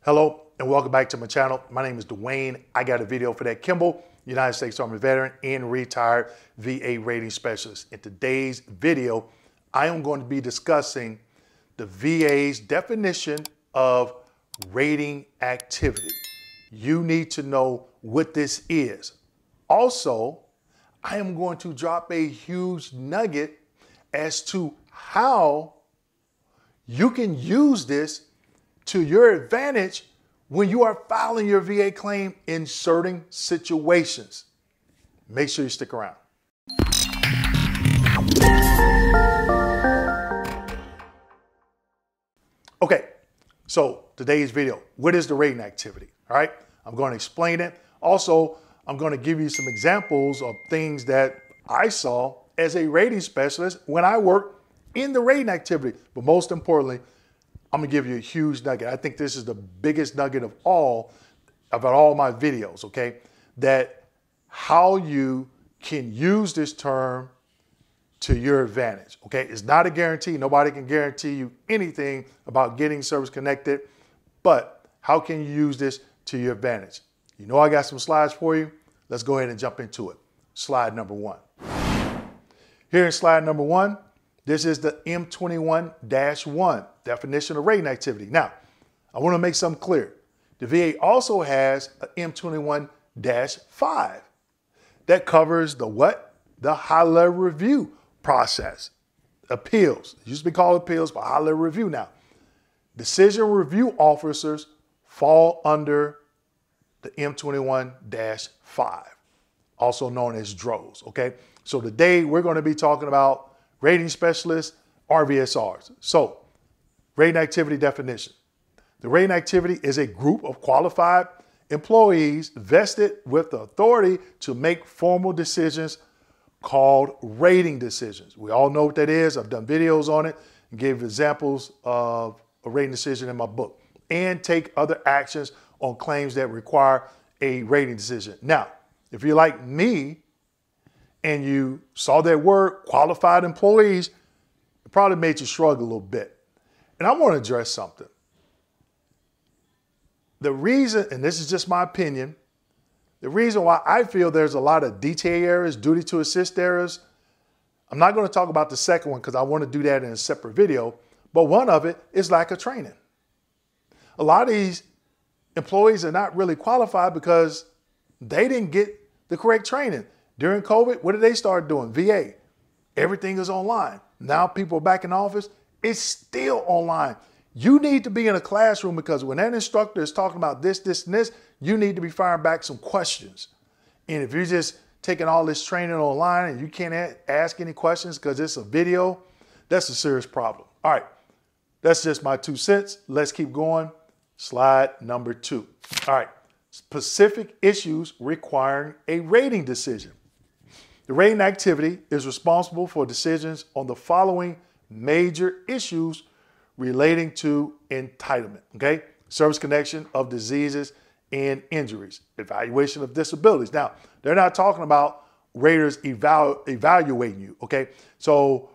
Hello and welcome back to my channel. My name is Dwayne. I got a video for that. Kimball, United States Army veteran and retired VA rating specialist. In today's video, I am going to be discussing the VA's definition of rating activity. You need to know what this is. Also, I am going to drop a huge nugget as to how you can use this to your advantage when you are filing your VA claim in certain situations. Make sure you stick around. Okay, so today's video, what is the rating activity? All right, I'm going to explain it. Also, I'm going to give you some examples of things that I saw as a rating specialist when I worked in the rating activity. But most importantly, I'm gonna give you a huge nugget. I think this is the biggest nugget of all, about all my videos, okay? That how you can use this term to your advantage, okay? It's not a guarantee. Nobody can guarantee you anything about getting service connected, but how can you use this to your advantage? You know I got some slides for you. Let's go ahead and jump into it. Slide number one. Here in slide number one, this is the M21-1 definition of rating activity. Now, I want to make something clear. The VA also has an M21-5 that covers the what? The high-level review process. Appeals. It used to be called appeals, but high-level review now. Decision review officers fall under the M21-5, also known as DROs, okay? So today we're going to be talking about rating specialists, RVSRs. So, rating activity definition. The rating activity is a group of qualified employees vested with the authority to make formal decisions called rating decisions. We all know what that is. I've done videos on it and gave examples of a rating decision in my book. And take other actions on claims that require a rating decision. Now, if you're like me, and you saw that word, qualified employees, it probably made you shrug a little bit. And I want to address something. The reason, and this is just my opinion, the reason why I feel there's a lot of DTA errors, duty to assist errors, I'm not going to talk about the second one because I want to do that in a separate video, but one of it is lack of training. A lot of these employees are not really qualified because they didn't get the correct training. During COVID, what did they start doing? VA. Everything is online. Now people are back in office. It's still online. You need to be in a classroom because when that instructor is talking about this, this, and this, you need to be firing back some questions. And if you're just taking all this training online and you can't ask any questions because it's a video, that's a serious problem. All right, that's just my 2 cents. Let's keep going. Slide number 2. All right, specific issues requiring a rating decision. The rating activity is responsible for decisions on the following major issues relating to entitlement, okay? Service connection of diseases and injuries, evaluation of disabilities. Now, they're not talking about raters evaluating you, okay? So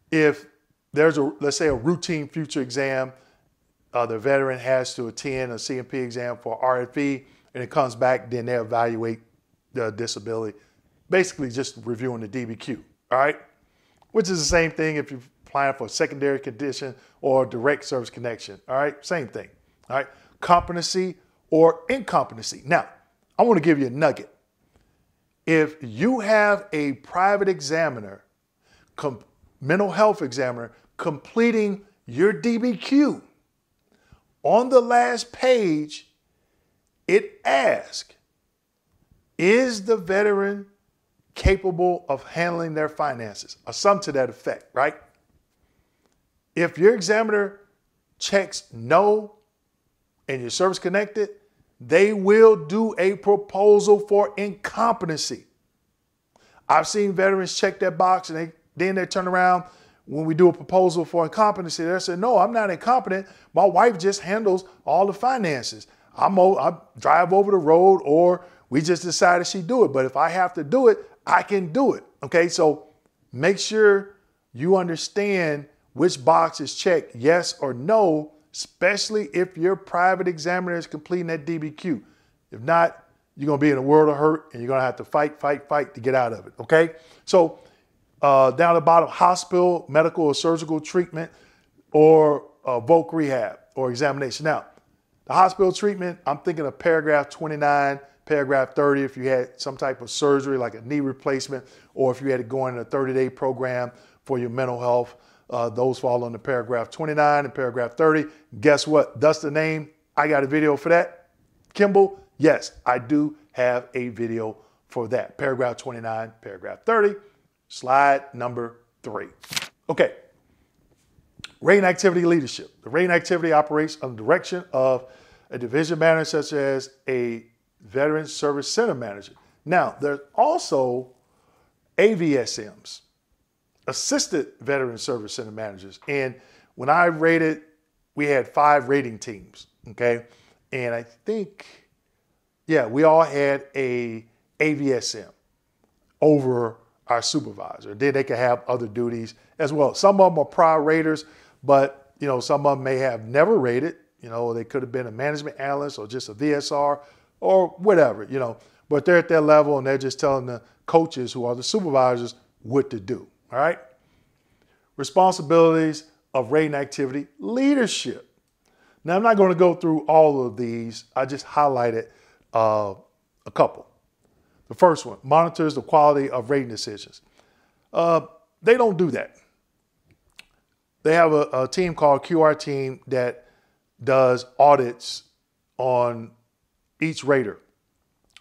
if there's let's say a routine future exam, the veteran has to attend a CMP exam for RFE and it comes back, then they evaluate the disability. Basically just reviewing the DBQ, all right? Which is the same thing if you're applying for a secondary condition or direct service connection, all right? Same thing, all right? Competency or incompetency. Now, I want to give you a nugget. If you have a private examiner, mental health examiner, completing your DBQ, on the last page, it asks, is the veteran capable of handling their finances, or something to that effect, right? If your examiner checks no and you're service connected, they will do a proposal for incompetency. I've seen veterans check that box and then they turn around when we do a proposal for incompetency. They say, no, I'm not incompetent. My wife just handles all the finances. I drive over the road or we just decided she do it. But if I have to do it, I can do it. Okay, so make sure you understand which box is checked, yes or no, especially if your private examiner is completing that DBQ. If not, you're going to be in a world of hurt and you're going to have to fight to get out of it, okay? So down at the bottom, hospital, medical or surgical treatment, or voc rehab or examination. Now, the hospital treatment, I'm thinking of paragraph 29, paragraph 30 if you had some type of surgery like a knee replacement, or if you had to go in a 30-day program for your mental health. Those fall under paragraph 29 and paragraph 30. Guess what? That's the name. I got a video for that. Kimball, yes, I do have a video for that. Paragraph 29, paragraph 30, slide number 3. Okay. Rating activity leadership. The rating activity operates under the direction of a division manager such as a Veteran Service Center manager. Now, there's also AVSMs, Assistant Veteran Service Center managers. And when I rated, we had 5 rating teams, okay? And I think, yeah, we all had a AVSM over our supervisor. Then they could have other duties as well. Some of them are prior raters, but some of them may have never rated. They could have been a management analyst or just a VSR or whatever, but they're at that level and they're just telling the coaches who are the supervisors what to do, all right? Responsibilities of rating activity leadership. Now, I'm not going to go through all of these. I just highlighted a couple. The first one, monitors the quality of rating decisions. They don't do that. They have a team called QR team that does audits on each rater.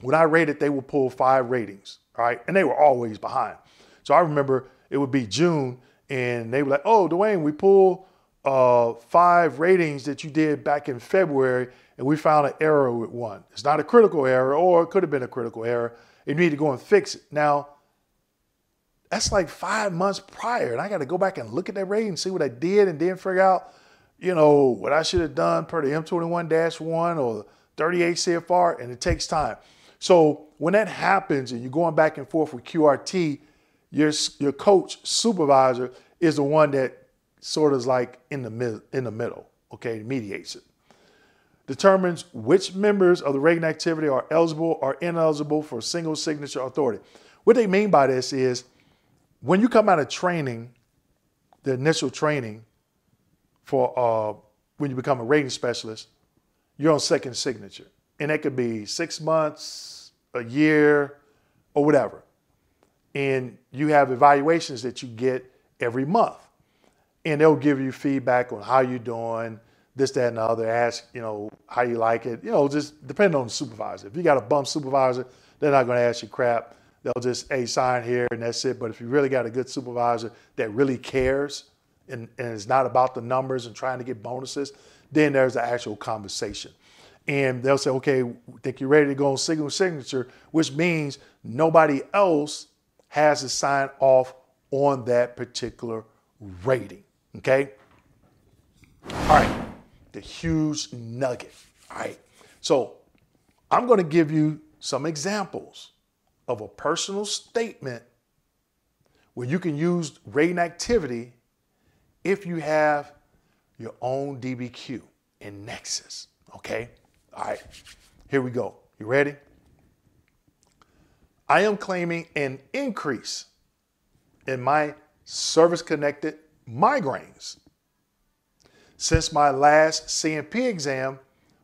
When I rated, they would pull 5 ratings, all right? And they were always behind. So I remember it would be June and they were like, oh, Dwayne, we pulled 5 ratings that you did back in February and we found an error with one. It's not a critical error, or it could have been a critical error. You need to go and fix it. Now, that's like 5 months prior, and I got to go back and look at that rating and see what I did and then figure out, what I should have done per the M21-1 or the 38 CFR, and it takes time. So when that happens and you're going back and forth with QRT, your coach, supervisor, is the one that sort of is like in the middle, okay, mediates it. Determines which members of the rating activity are eligible or ineligible for single signature authority. What they mean by this is when you come out of training, the initial training for when you become a rating specialist, you're on second signature. And that could be 6 months, a year, or whatever. And you have evaluations that you get every month. And they'll give you feedback on how you're doing, this, that, and the other, ask, how you like it, just depending on the supervisor. If you got a bum supervisor, they're not going to ask you crap. They'll just, hey, sign here and that's it. But if you really got a good supervisor that really cares and it's not about the numbers and trying to get bonuses, then there's the actual conversation. And they'll say, okay, think you're ready to go on single signature, which means nobody else has to sign off on that particular rating, okay? All right, the huge nugget, all right? So I'm going to give you some examples of a personal statement where you can use rating activity if you have your own DBQ in Nexus, okay? All right, here we go. You ready? I am claiming an increase in my service-connected migraines. Since my last CMP exam,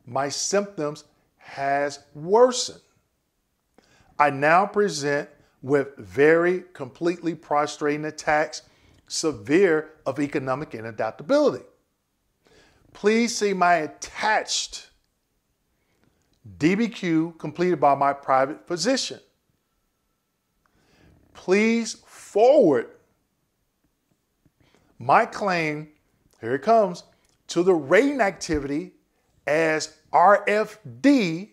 my symptoms has worsened. I now present with very completely prostrating attacks, severe of economic inadaptability. Please see my attached DBQ completed by my private physician. Please forward my claim, here it comes, to the rating activity as RFD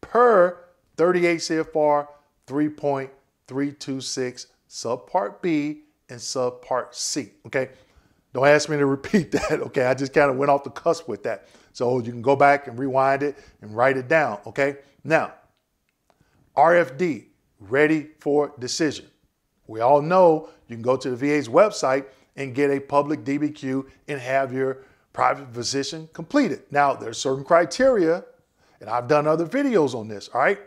per 38 CFR 3.326 subpart B and subpart C, okay? Don't ask me to repeat that, okay? I just kind of went off the cusp with that. So you can go back and rewind it and write it down, okay? Now, RFD, ready for decision. We all know you can go to the VA's website and get a public DBQ and have your private physician completed. Now, there's certain criteria, and I've done other videos on this, all right?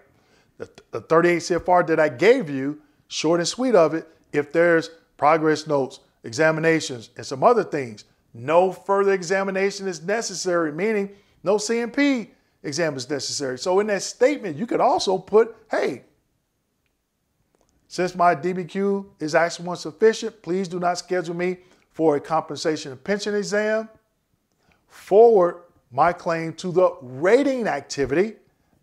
The 38 CFR that I gave you, short and sweet of it, if there's progress notes, examinations, and some other things, no further examination is necessary, meaning no CMP exam is necessary. So in that statement, you could also put, hey, since my DBQ is actually insufficient, please do not schedule me for a compensation and pension exam. Forward my claim to the rating activity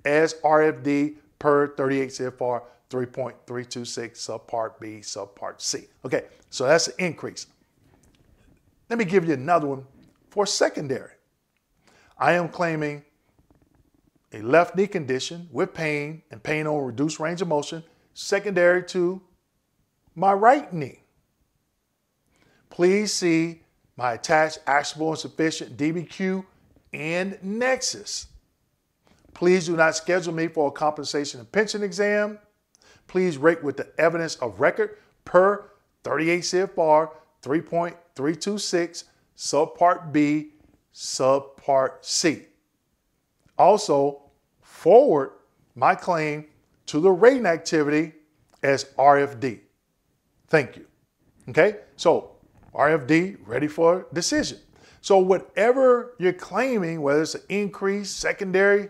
as RFD per 38 CFR 3.326 subpart B, subpart C. Okay, so that's an increase. Let me give you another one for secondary. I am claiming a left knee condition with pain and pain on reduced range of motion secondary to my right knee. Please see my attached actionable and sufficient DBQ and nexus. Please do not schedule me for a compensation and pension exam. Please rate with the evidence of record per 38 CFR 3.326 subpart B, subpart C. Also, forward my claim to the rating activity as RFD. Thank you. Okay, so RFD, ready for decision. So whatever you're claiming, whether it's an increase, secondary,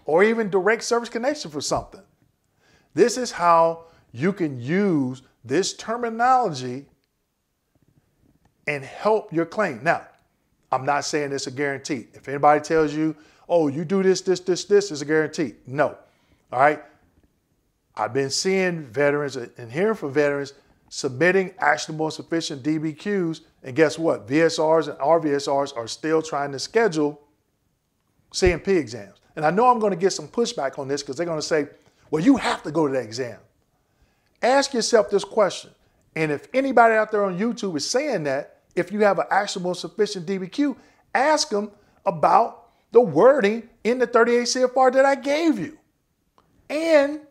or even direct service connection for something, this is how you can use this terminology and help your claim. Now, I'm not saying it's a guarantee. If anybody tells you, oh, you do this, it's a guarantee. No. All right. I've been seeing veterans and hearing from veterans submitting actionable and sufficient DBQs. And guess what? VSRs and RVSRs are still trying to schedule CMP exams. And I know I'm going to get some pushback on this because they're going to say, well, you have to go to that exam. Ask yourself this question. And if anybody out there on YouTube is saying that, if you have an actionable and sufficient DBQ, ask them about the wording in the 38 CFR that I gave you. And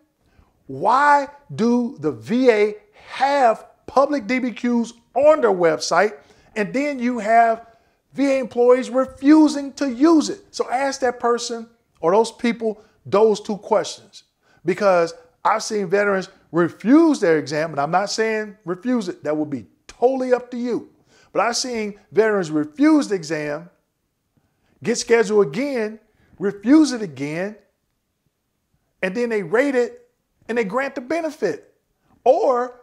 why do the VA have public DBQs on their website, and then you have VA employees refusing to use it? So ask that person or those people those two questions, because I've seen veterans refuse their exam, and I'm not saying refuse it. That will be totally up to you. But I've seen veterans refuse the exam, get scheduled again, refuse it again, and then they rate it and they grant the benefit. Or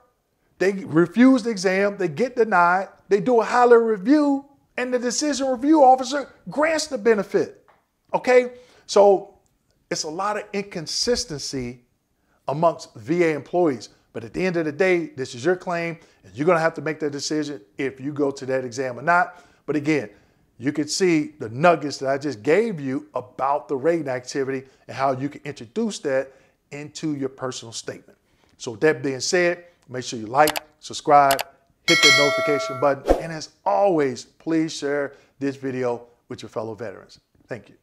they refuse the exam, they get denied, they do a high-level review, and the decision review officer grants the benefit. Okay? So it's a lot of inconsistency amongst VA employees. But at the end of the day, this is your claim, and you're going to have to make that decision if you go to that exam or not. But again, you can see the nuggets that I just gave you about the rating activity and how you can introduce that into your personal statement. So with that being said, make sure you like, subscribe, hit the notification button, and as always, please share this video with your fellow veterans. Thank you.